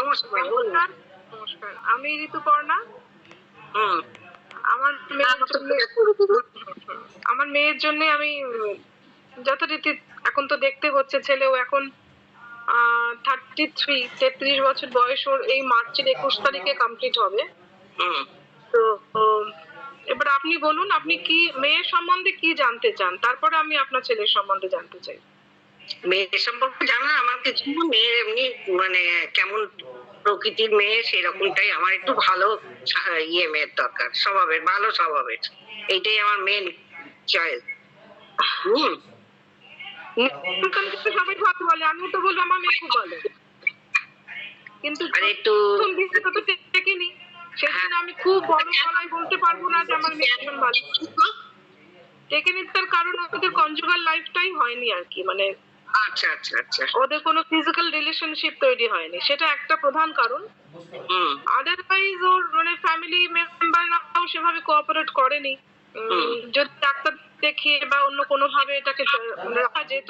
নমস্কার। নমস্কার। নমস্কার। আমি ঋতুপর্ণা। হুম। আমার মেয়ের জন্য আমি যথারীতি এখন তো দেখতে হচ্ছে, ছেলেও এখন 33 বছর বয়স, ওর এই মার্চের 21 তারিখে কমপ্লিট হবে। তো এবার আপনি বলুন, আপনি কি মেয়ের সম্বন্ধে কি জানতে চান, তারপরে আমি আপনার ছেলের সম্বন্ধে জানতে চাই। মেয়ের সম্পর্কে জানা আমার কিছু, মেয়ের এমনি মানে কেমন প্রকৃতির মেয়ে সেরকমটাই আমার, একটু ভালো মেয়ের দরকার, স্বভাবের, ভালো স্বভাবের, এইটাই আমার মেন চয়েস। সবাই ভালো বলে, আমিও তো বলবো আমার মেয়ে খুব ভালো, কিন্তু একটু তো টেকেনি, সেজন্য আমি খুব বড় গলায় বলতে পারবো না যে আমার মেয়ে ভীষণ ভালো। টেকেনি তার কারণ ওদের কনজুগাল লাইফটাই হয়নি আর কি, মানে আচ্ছা আচ্ছা আচ্ছা, ওদের কোনো ফিজিক্যাল রিলেশনশিপ তৈরি হয়নি, সেটা একটা প্রধান কারণ। আদারওয়াইজ ওর মানে ফ্যামিলি মেম্বাররাও সেভাবে কোঅপারেট করেনি। যদি ডাক্তার দেখিয়ে বা অন্য কোনো ভাবে এটাকে রাখা যেত,